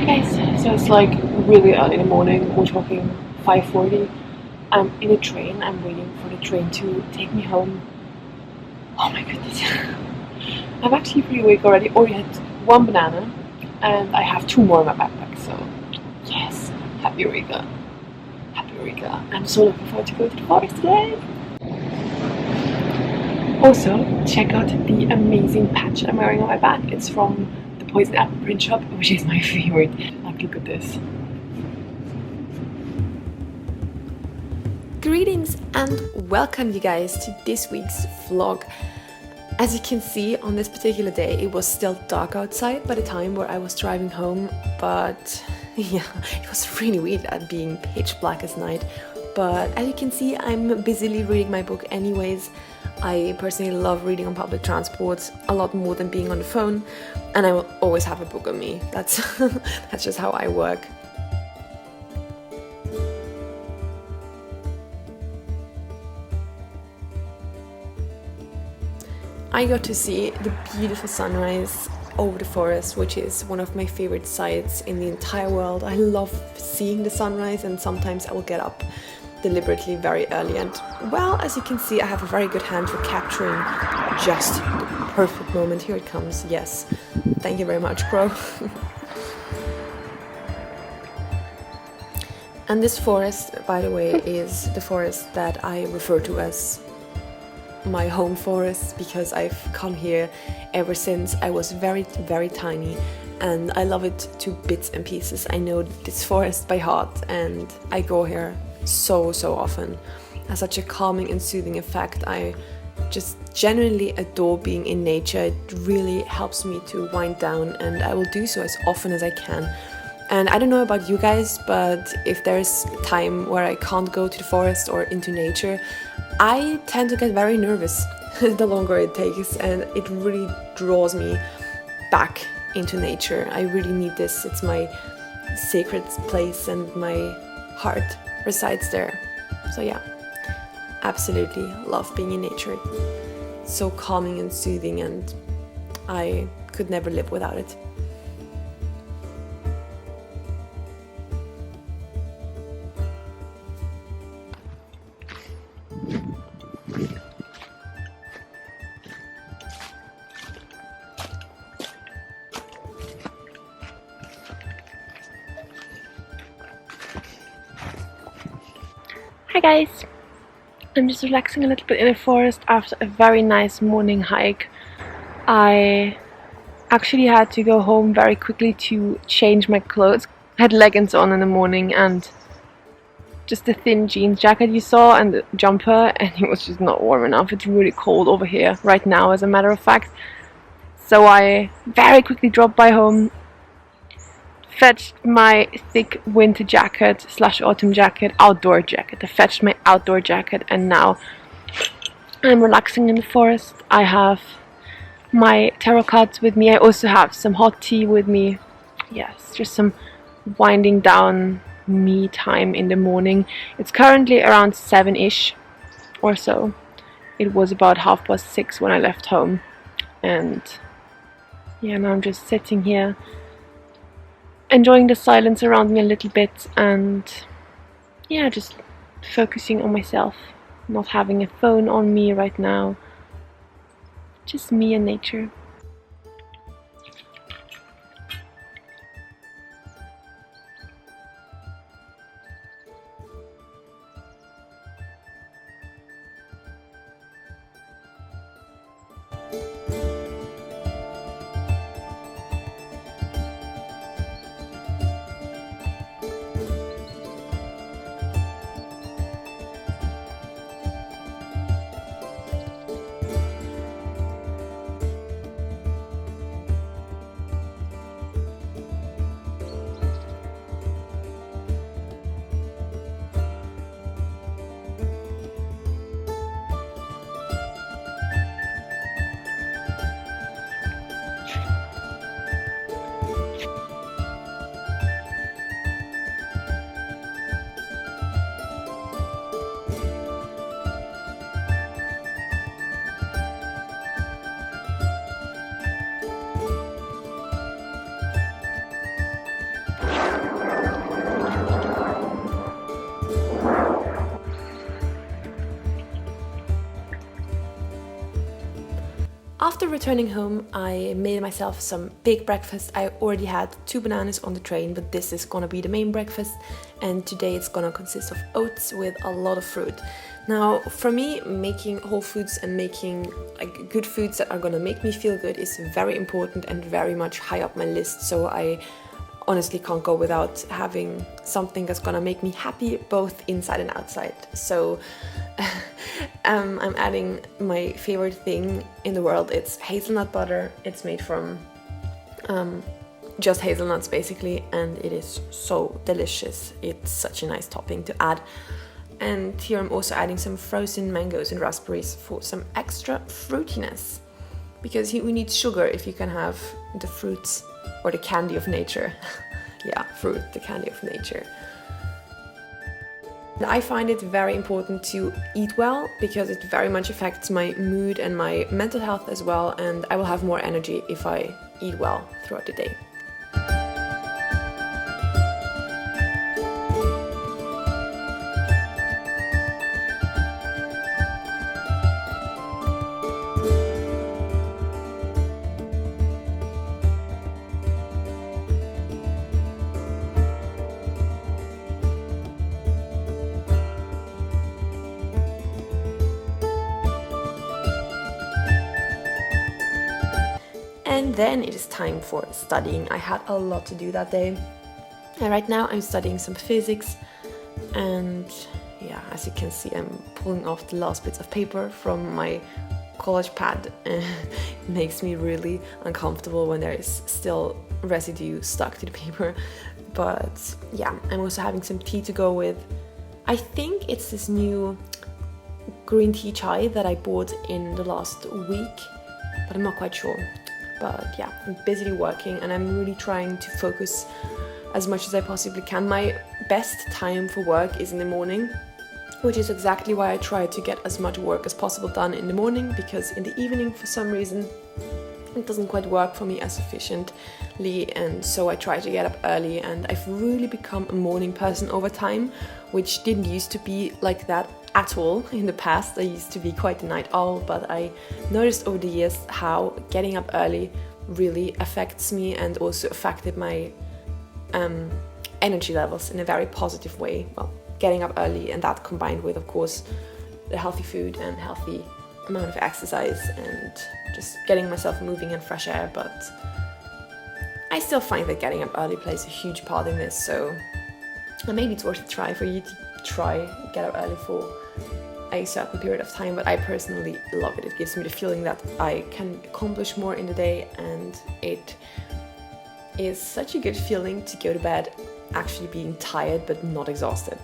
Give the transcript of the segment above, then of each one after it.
Hi guys, so it's like really early in the morning, we're talking 5:40. I'm in a train, I'm waiting for the train to take me home. Oh my goodness. I'm actually pretty awake already. Already had one banana and I have two more in my backpack, so yes, happy Rica. Happy Rica. I'm so looking forward to go to the forest today. Also, check out the amazing patch I'm wearing on my back. It's from the Poison Apple print shop, which is my favorite. Like, look at this. Greetings and welcome you guys to this week's vlog. As you can see, on this particular day it was still dark outside by the time where I was driving home, but yeah, it was really weird at being pitch black as night. But as you can see, I'm busily reading my book anyways. I personally love reading on public transport a lot more than being on the phone, and I will always have a book on me. That's that's just how I work. I got to see the beautiful sunrise over the forest, which is one of my favorite sights in the entire world. I love seeing the sunrise, and sometimes I will get up deliberately very early, and well, as you can see, I have a very good hand for capturing just the perfect moment. Here it comes. Yes, thank you very much, bro. And this forest, by the way, is the forest that I refer to as my home forest, because I've come here ever since I was very, very tiny, and I love it to bits and pieces. I know this forest by heart, and I go here so often. It has such a calming and soothing effect. I just genuinely adore being in nature. It really helps me to wind down, and I will do so as often as I can. And I don't know about you guys, but if there's a time where I can't go to the forest or into nature, I tend to get very nervous the longer it takes, and it really draws me back into nature. I really need this. It's my sacred place, and my heart resides there. So yeah, absolutely love being in nature. It's so calming and soothing, and I could never live without it. Hi guys! I'm just relaxing a little bit in the forest after a very nice morning hike. I actually had to go home very quickly to change my clothes. I had leggings on in the morning and just a thin jeans jacket you saw and the jumper, and it was just not warm enough. It's really cold over here right now, as a matter of fact. So I very quickly dropped by home, fetched my thick winter jacket / autumn jacket, outdoor jacket. I fetched my outdoor jacket, and now I'm relaxing in the forest. I have my tarot cards with me. I also have some hot tea with me. Yes, just some winding down me time in the morning. It's currently around 7-ish or so. It was about 6:30 when I left home, and yeah, now I'm just sitting here enjoying the silence around me a little bit, and yeah, just focusing on myself, not having a phone on me right now, just me and nature. after returning home, I made myself some big breakfast. I already had 2 bananas on the train, but this is gonna be the main breakfast, and today it's gonna consist of oats with a lot of fruit. Now, for me, making whole foods and making like good foods that are gonna make me feel good is very important and very much high up my list, so I honestly can't go without having something that's gonna make me happy both inside and outside. So I'm adding my favorite thing in the world. It's hazelnut butter. It's made from just hazelnuts basically, and it is so delicious. It's such a nice topping to add. And here I'm also adding some frozen mangoes and raspberries for some extra fruitiness, because we need sugar if you can have the fruits or the candy of nature. Yeah, fruit, the candy of nature. And I find it very important to eat well because it very much affects my mood and my mental health as well, and I will have more energy if I eat well throughout the day. And then it is time for studying. I had a lot to do that day. And right now I'm studying some physics, and yeah, as you can see, I'm pulling off the last bits of paper from my college pad. It makes me really uncomfortable when there is still residue stuck to the paper. But yeah, I'm also having some tea to go with. I think it's this new green tea chai that I bought in the last week, but I'm not quite sure. But yeah, I'm busily working and I'm really trying to focus as much as I possibly can. My best time for work is in the morning, which is exactly why I try to get as much work as possible done in the morning, because in the evening, for some reason, it doesn't quite work for me as efficiently, and so I try to get up early, and I've really become a morning person over time, which didn't used to be like that at all in the past. I used to be quite a night owl, but I noticed over the years how getting up early really affects me and also affected my energy levels in a very positive way. Well, getting up early, and that combined with, of course, the healthy food and healthy amount of exercise and just getting myself moving in fresh air. But I still find that getting up early plays a huge part in this, so maybe it's worth a try for you to try get up early for a certain period of time. But I personally love it. It gives me the feeling that I can accomplish more in the day, and it is such a good feeling to go to bed actually being tired but not exhausted.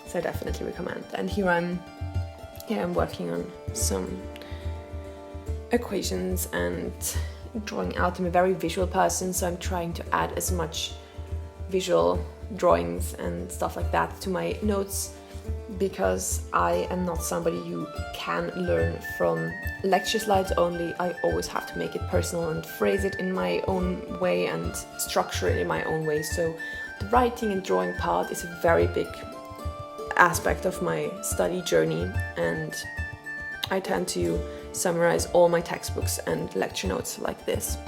So I definitely recommend. And here I'm working on some equations and drawing out. I'm a very visual person, so I'm trying to add as much visual drawings and stuff like that to my notes, because I am not somebody who can learn from lecture slides only. I always have to make it personal and phrase it in my own way and structure it in my own way. So the writing and drawing part is a very big aspect of my study journey, and I tend to summarize all my textbooks and lecture notes like this.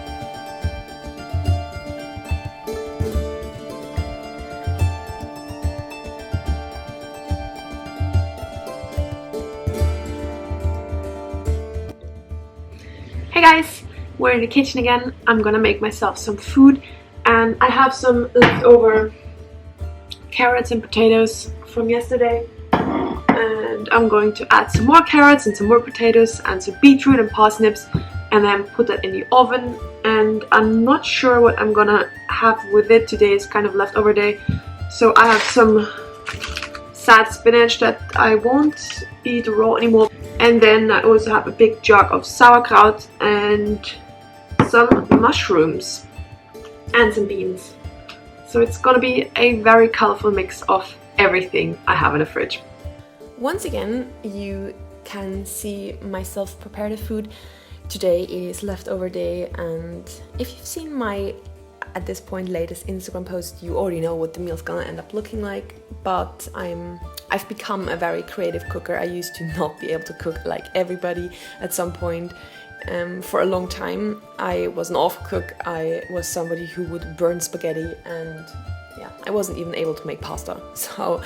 Hey guys, we're in the kitchen again. I'm gonna make myself some food, and I have some leftover carrots and potatoes from yesterday, and I'm going to add some more carrots and some more potatoes and some beetroot and parsnips, and then put that in the oven. And I'm not sure what I'm gonna have with it. Today is kind of leftover day, so I have some sad spinach that I won't eat raw anymore. And then I also have a big jug of sauerkraut and some mushrooms and some beans. So it's gonna be a very colorful mix of everything I have in the fridge. Once again, you can see myself prepare the food. Today is leftover day, and if you've seen my, at this point, latest Instagram post, you already know what the meal's gonna end up looking like. But I've become a very creative cooker. I used to not be able to cook like everybody at some point For a long time, I was an awful cook. I was somebody who would burn spaghetti, and yeah, I wasn't even able to make pasta. So,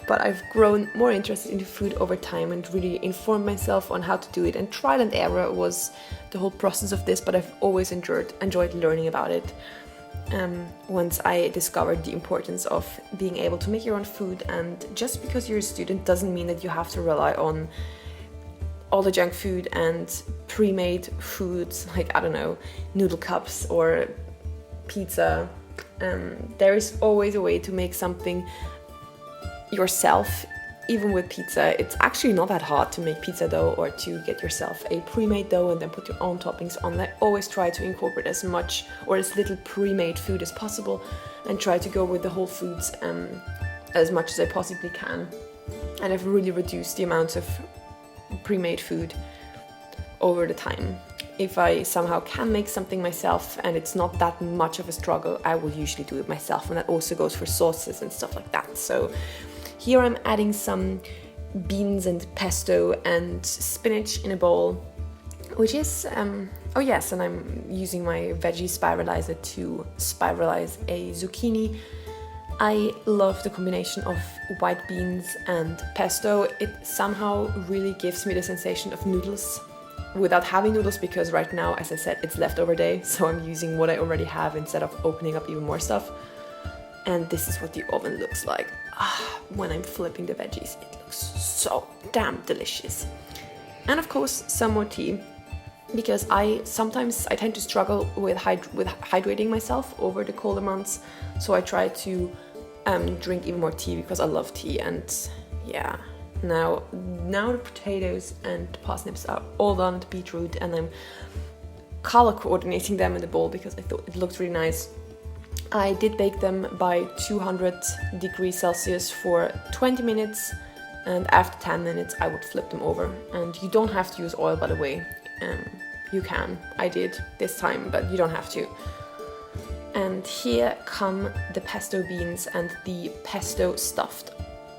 but I've grown more interested in food over time and really informed myself on how to do it. And trial and error was the whole process of this, but I've always enjoyed learning about it. Once I discovered the importance of being able to make your own food, and just because you're a student doesn't mean that you have to rely on all the junk food and pre-made foods like, I don't know, noodle cups or pizza. There is always a way to make something yourself. Even with pizza, it's actually not that hard to make pizza dough or to get yourself a pre-made dough and then put your own toppings on. I always try to incorporate as much or as little pre-made food as possible, and try to go with the whole foods as much as I possibly can. And I've really reduced the amount of pre-made food over the time. If I somehow can make something myself and it's not that much of a struggle, I will usually do it myself, and that also goes for sauces and stuff like that. So here I'm adding some beans and pesto and spinach in a bowl, which is, oh yes, and I'm using my veggie spiralizer to spiralize a zucchini. I love the combination of white beans and pesto. It somehow really gives me the sensation of noodles without having noodles, because right now, as I said, it's leftover day, so I'm using what I already have instead of opening up even more stuff. And this is what the oven looks like. When I'm flipping the veggies, it looks so damn delicious. And of course, some more tea, because I tend to struggle with hydrating myself over the colder months, so I try to drink even more tea because I love tea. And yeah, now the potatoes and parsnips are all done, the beetroot, and I'm color coordinating them in the bowl because I thought it looked really nice. I did bake them by 200 degrees Celsius for 20 minutes, and after 10 minutes I would flip them over. And you don't have to use oil, by the way. You can. I did this time, but you don't have to. And here come the pesto beans and the pesto stuffed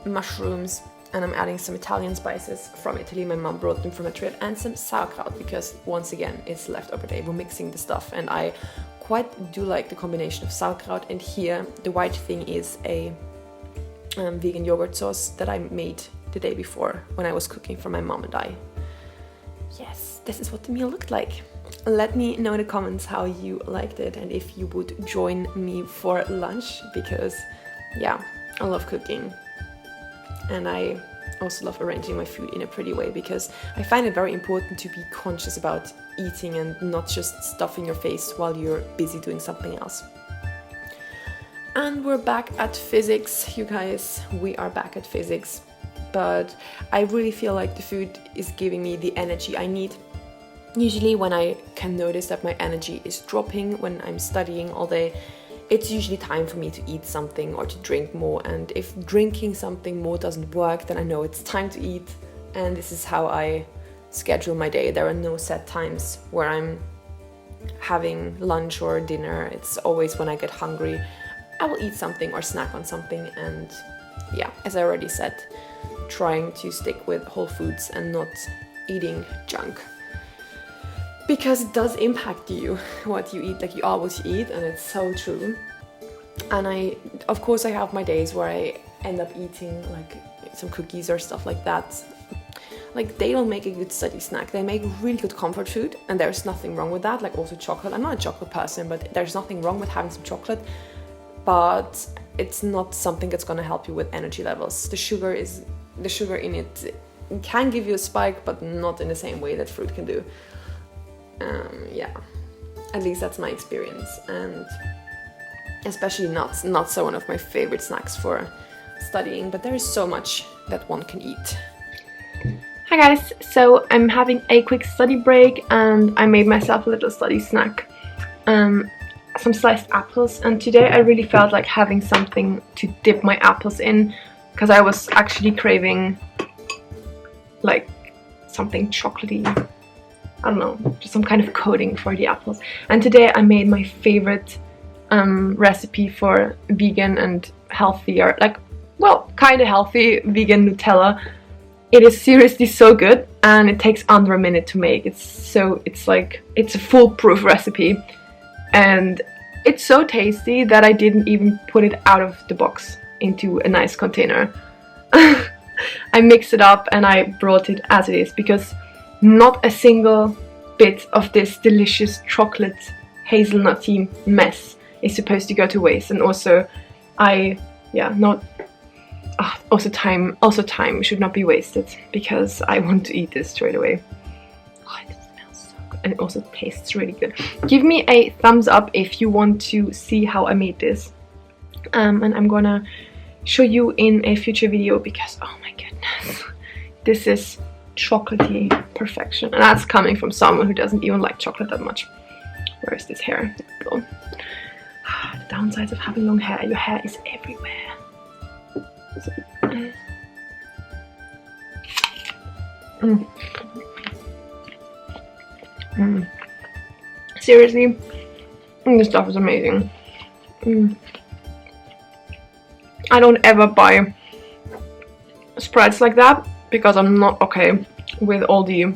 mushrooms, and I'm adding some Italian spices from Italy. My mom brought them from Madrid, and some sauerkraut, because once again it's leftover day. We're mixing the stuff, and I quite do like the combination of sauerkraut. And here the white thing is a vegan yogurt sauce that I made the day before when I was cooking for my mom and I. Yes, this is what the meal looked like. Let me know in the comments how you liked it and if you would join me for lunch, because yeah, I love cooking, and I also love arranging my food in a pretty way, because I find it very important to be conscious about eating and not just stuffing your face while you're busy doing something else. And we're back at physics, you guys. We are back at physics, but I really feel like the food is giving me the energy I need. Usually when I can notice that my energy is dropping when I'm studying all day, it's usually time for me to eat something or to drink more. And if drinking something more doesn't work, then I know it's time to eat. And this is how I schedule my day. There are no set times where I'm having lunch or dinner. It's always when I get hungry, I will eat something or snack on something. And yeah, as I already said, trying to stick with whole foods and not eating junk, because it does impact you, what you eat. Like, you are what you eat, and it's so true. And of course I have my days where I end up eating like some cookies or stuff like that. Like, they don't make a good study snack. They make really good comfort food, and there's nothing wrong with that. Like, also chocolate. I'm not a chocolate person, but there's nothing wrong with having some chocolate. But it's not something that's gonna help you with energy levels. The sugar in it can give you a spike, but not in the same way that fruit can do. Yeah, at least that's my experience. And especially nuts. Nuts are one of my favorite snacks for studying, but there is so much that one can eat. Hi guys, so I'm having a quick study break, and I made myself a little study snack. Some sliced apples, and today I really felt like having something to dip my apples in, because I was actually craving like something chocolatey. I don't know, just some kind of coating for the apples. And today I made my favorite recipe for vegan and healthier, like, well, kind of healthy vegan Nutella. It is seriously so good, and it takes under a minute to make. It's a foolproof recipe, and it's so tasty that I didn't even put it out of the box into a nice container. I mixed it up and I brought it as it is, because not a single bit of this delicious chocolate hazelnutty mess is supposed to go to waste. And also time should not be wasted, because I want to eat this straight away. Oh, it smells so good, and it also tastes really good. Give me a thumbs up if you want to see how I made this, and I'm gonna show you in a future video, because oh my goodness, this is chocolatey perfection, and that's coming from someone who doesn't even like chocolate that much. Where is this hair? The downsides of having long hair, your hair is everywhere. Seriously, this stuff is amazing. I don't ever buy spreads like that, because I'm not okay with all the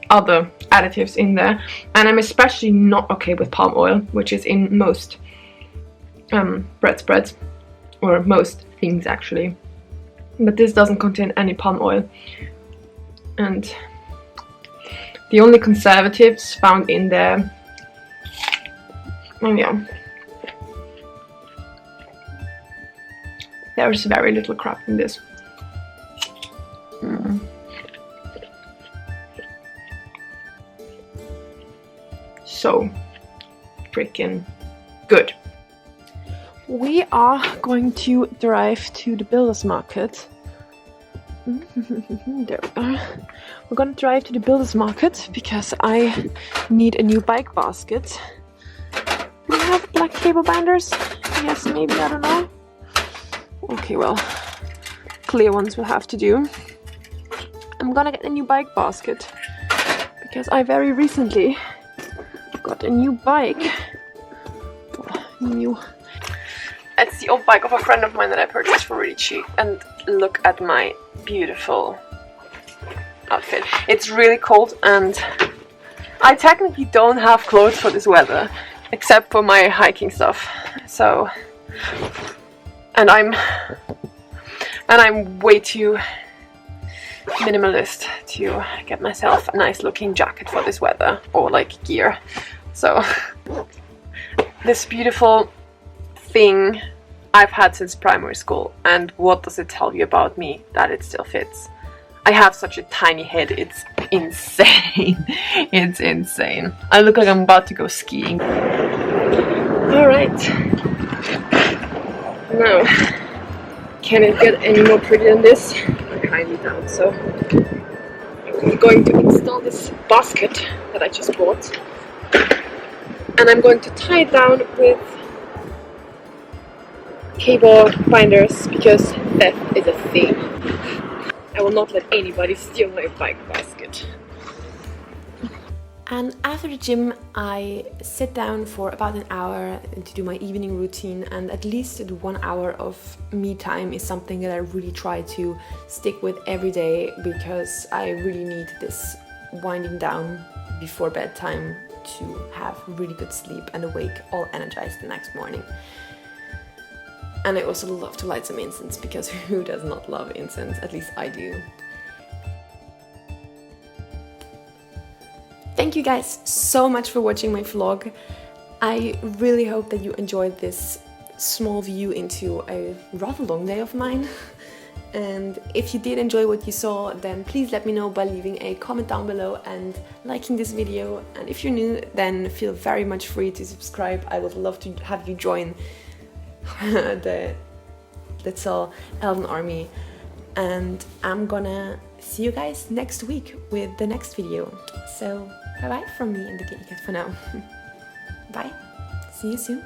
other additives in there, and I'm especially not okay with palm oil, which is in most bread spreads, or most things actually, but this doesn't contain any palm oil. And the only conservatives found in there, yeah, there's very little crap in this. So freaking good. We are going to drive to the builder's market. There we are. We're gonna drive to the builder's market because I need a new bike basket. Do we have black cable binders? Yes, maybe, I don't know. Okay, well, clear ones will have to do. I'm gonna get a new bike basket because I very recently got a new bike. It's the old bike of a friend of mine that I purchased for really cheap, and look at my beautiful outfit. It's really cold and I technically don't have clothes for this weather except for my hiking stuff. So, and I'm way too minimalist to get myself a nice looking jacket for this weather, or like gear. So this beautiful thing I've had since primary school, and what does it tell you about me that it still fits? I have such a tiny head, it's insane. It's insane. I look like I'm about to go skiing. Alright. Now, can it get any more pretty than this? I highly doubt so. I'm going to install this basket that I just bought, and I'm going to tie it down with cable binders, because theft is a thing. I will not let anybody steal my bike basket. And after the gym, I sit down for about an hour to do my evening routine, and at least 1 hour of me time is something that I really try to stick with every day, because I really need this winding down before bedtime to have really good sleep and awake all energized the next morning. And I also love to light some incense, because who does not love incense? At least I do. Thank you guys so much for watching my vlog. I really hope that you enjoyed this small view into a rather long day of mine. And if you did enjoy what you saw, then please let me know by leaving a comment down below and liking this video. And if you're new, then feel very much free to subscribe. I would love to have you join the little elven army. And I'm gonna see you guys next week with the next video. So bye bye from me and the Rica for now. Bye. See you soon.